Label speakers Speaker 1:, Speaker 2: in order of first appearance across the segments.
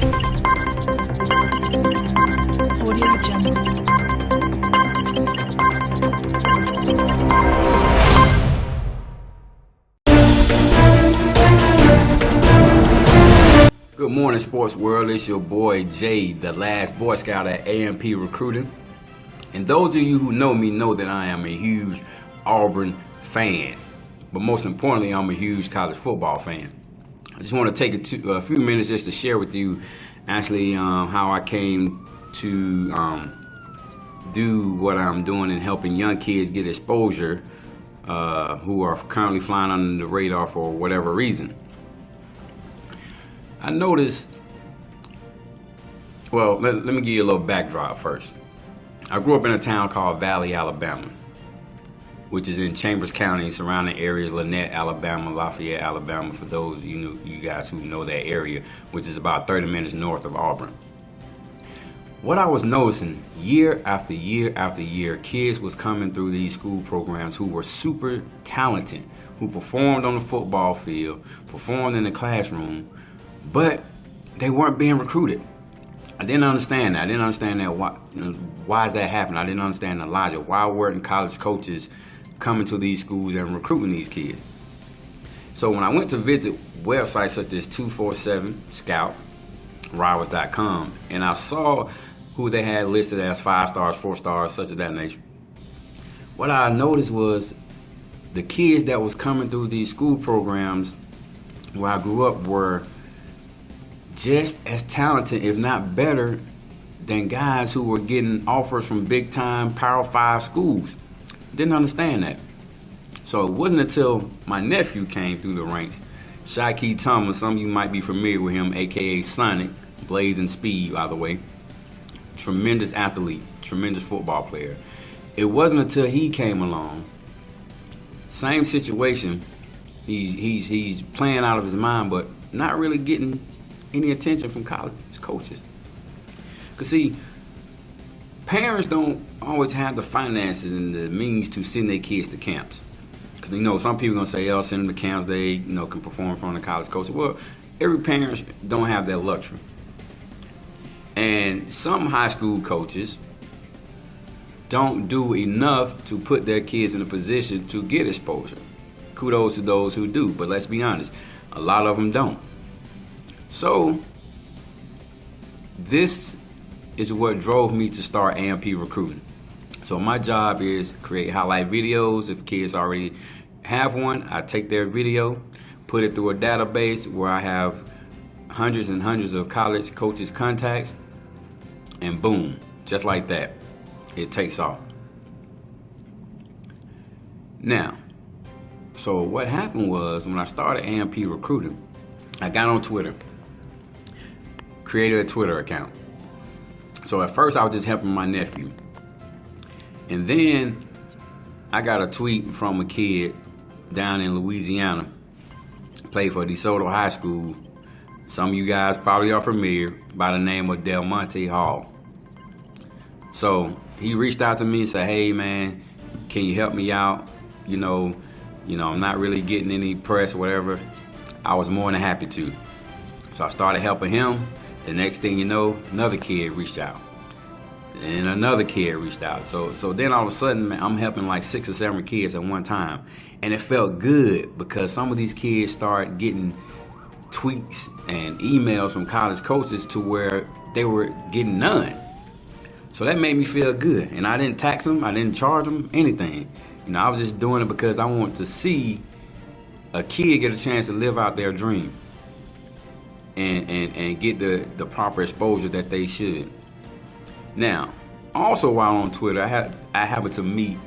Speaker 1: Audio Jungle.
Speaker 2: Good morning, sports world. It's your boy Jay, the last Boy Scout at A.M.P. Recruiting. And those of you who know me know that I am a huge Auburn fan. But most importantly, I'm a huge college football fan. I just want to take a few minutes just to share with you actually how I came to do what I'm doing in helping young kids get exposure who are currently flying under the radar for whatever reason. I noticed, well, let me give you a little backdrop first. I grew up in a town called Valley, Alabama, which is in Chambers County, surrounding areas, Lynette, Alabama, Lafayette, Alabama, for those of you guys who know that area, which is about 30 minutes north of Auburn. What I was noticing, year after year after year, kids was coming through these school programs who were super talented, who performed on the football field, performed in the classroom, but they weren't being recruited. I didn't understand that. I didn't understand that. Why is that happening? I didn't understand the logic. Why weren't college coaches coming to these schools and recruiting these kids? So when I went to visit websites such as 247 Scout, Rivals.com, and I saw who they had listed as 5 stars, 4 stars, such of that nature, what I noticed was the kids that was coming through these school programs where I grew up were just as talented, if not better, than guys who were getting offers from big-time Power 5 schools. Didn't understand that. So it wasn't until my nephew came through the ranks, Shaquille Thomas, some of you might be familiar with him, a.k.a. Sonic, blazing speed, by the way. Tremendous athlete, tremendous football player. It wasn't until he came along, same situation, he's playing out of his mind, but not really getting any attention from college coaches. Because see, parents don't always have the finances and the means to send their kids to camps. Because some people are going to say, send them to camps, they can perform in front of college coaches. Well, every parent don't have that luxury. And some high school coaches don't do enough to put their kids in a position to get exposure. Kudos to those who do, but let's be honest, a lot of them don't. So, this is what drove me to start A.M.P. Recruiting. So my job is create highlight videos. If kids already have one, I take their video, put it through a database where I have hundreds and hundreds of college coaches' contacts, and boom, just like that, it takes off. Now, so what happened was when I started A.M.P. Recruiting, I got on Twitter. Created a Twitter account. So at first I was just helping my nephew. And then I got a tweet from a kid down in Louisiana, played for DeSoto High School. Some of you guys probably are familiar, by the name of Del Monte Hall. So he reached out to me and said, hey man, can you help me out? I'm not really getting any press or whatever. I was more than happy to. So I started helping him. The next thing you know, another kid reached out. And another kid reached out. So then all of a sudden, man, I'm helping like 6 or 7 kids at one time. And it felt good because some of these kids started getting tweets and emails from college coaches to where they were getting none. So that made me feel good. And I didn't tax them, I didn't charge them, anything. I was just doing it because I want to see a kid get a chance to live out their dream. And get the proper exposure that they should. Now, also while on Twitter, I happened to meet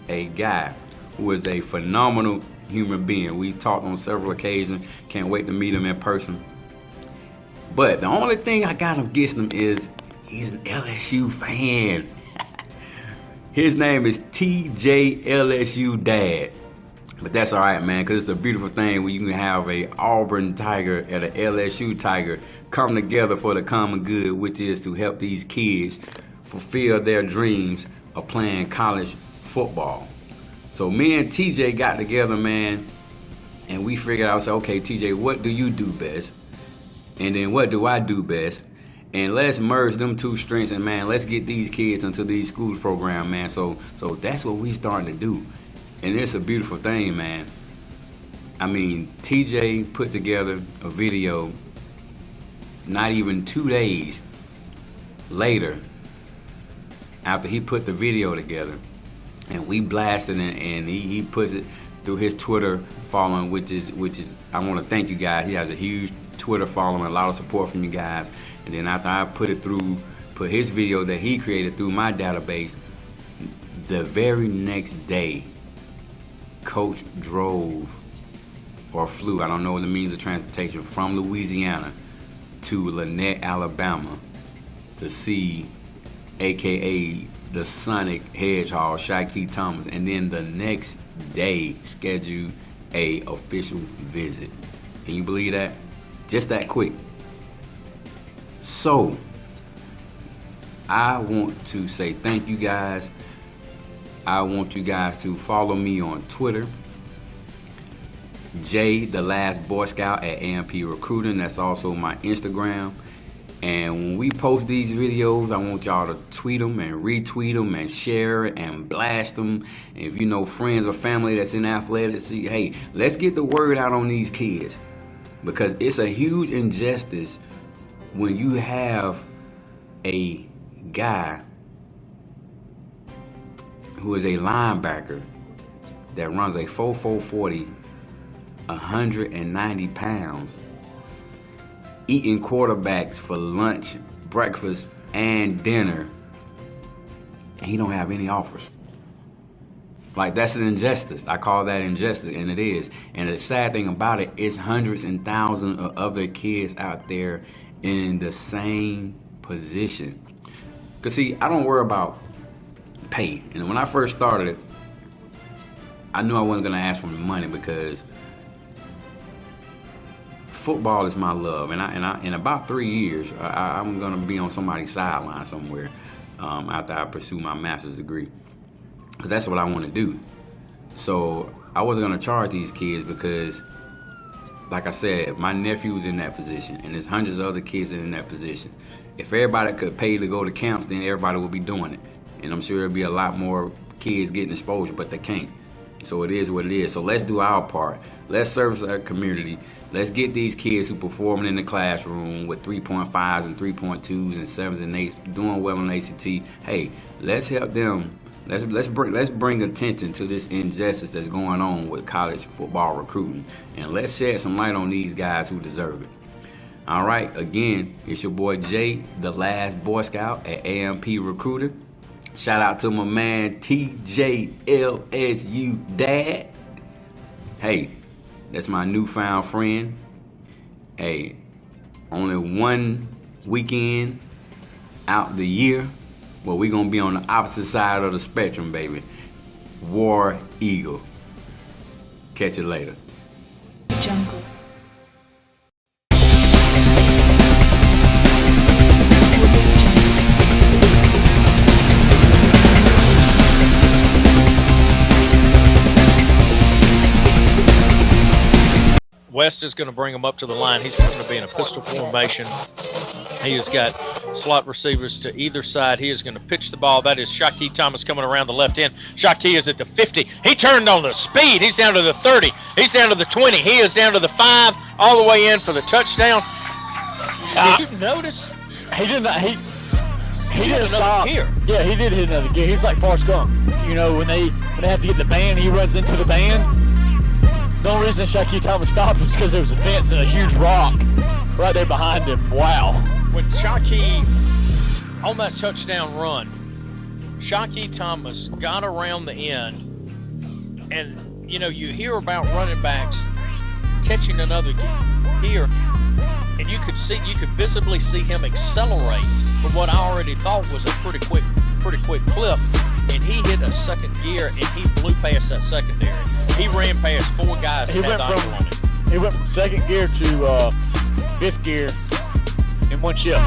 Speaker 2: a guy who is a phenomenal human being. We've talked on several occasions. Can't wait to meet him in person. But the only thing I got against him is he's an LSU fan. His name is TJ LSU Dad. But that's all right, man, because it's a beautiful thing when you can have a Auburn Tiger and an LSU Tiger come together for the common good, which is to help these kids fulfill their dreams of playing college football. So me and TJ got together, man, and we figured out, okay, TJ, what do you do best? And then what do I do best? And let's merge them two strengths, and man, let's get these kids into these schools program, man. So that's what we starting to do, and it's a beautiful thing, man. I mean, TJ put together a video not even 2 days later after he put the video together, and we blasted it, and he puts it through his Twitter following, which is I want to thank you guys. He has a huge Twitter following, a lot of support from you guys. And then after I put his video that he created through my database, the very next day, Coach drove or flew, I don't know the means of transportation, from Louisiana to Lynette, Alabama to see AKA the Sonic Hedgehog, Shaquille Thomas, and then the next day scheduled a official visit. Can you believe that? Just that quick. So, I want to say thank you guys. I want you guys to follow me on Twitter, J the Last Boy Scout at A.M.P Recruiting. That's also my Instagram. And when we post these videos, I want y'all to tweet them and retweet them and share it and blast them. And if you know friends or family that's in athletics, hey, let's get the word out on these kids. Because it's a huge injustice when you have a guy who is a linebacker that runs a 4.4 40, 190 pounds, eating quarterbacks for lunch, breakfast, and dinner, and he don't have any offers. Like, that's an injustice. I call that injustice, and it is. And the sad thing about it is hundreds and thousands of other kids out there in the same position. Because, see, I don't worry about pay. And when I first started it, I knew I wasn't going to ask for money because football is my love. And in about 3 years, I'm going to be on somebody's sideline somewhere after I pursue my master's degree. Because that's what I want to do. So I wasn't going to charge these kids because, like I said, my nephew's in that position, and there's hundreds of other kids in that position. If everybody could pay to go to camps, then everybody would be doing it. And I'm sure there'll be a lot more kids getting exposure, but they can't. So it is what it is. So let's do our part. Let's service our community. Let's get these kids who performing in the classroom with 3.5s and 3.2s and 7s and 8s, doing well on ACT. Hey, let's help them. Let's bring attention to this injustice that's going on with college football recruiting, and let's shed some light on these guys who deserve it. All right, again, it's your boy Jay, the Last Boy Scout at A.M.P Recruiting. Shout out to my man TJLSU Dad. Hey, that's my newfound friend. Hey, only one weekend out the year. Well, we're going to be on the opposite side of the spectrum, baby. War Eagle. Catch you later.
Speaker 1: Jungle.
Speaker 3: West is going to bring him up to the line. He's going to be in a pistol formation. He has got slot receivers to either side. He is going to pitch the ball. That is Shaquille Thomas coming around the left end. Shaquille is at the 50. He turned on the speed. He's down to the 30. He's down to the 20. He is down to the 5, all the way in for the touchdown. Did you notice?
Speaker 4: He did not. He didn't stop here. Yeah, he did hit another gear. He was like Forrest Gump. You know, when they have to get the band, he runs into the band. The only reason Shaquille Thomas stopped was because there was a fence and a huge rock right there behind him. Wow.
Speaker 3: When Shaquille, on that touchdown run, Shaquille Thomas got around the end, and, you know, you hear about running backs catching another gear, and you could visibly see him accelerate from what I already thought was a pretty quick clip, and he hit a second gear, and he flew past that secondary. He ran past 4 guys.
Speaker 4: He went from second gear to 5th gear in one shift.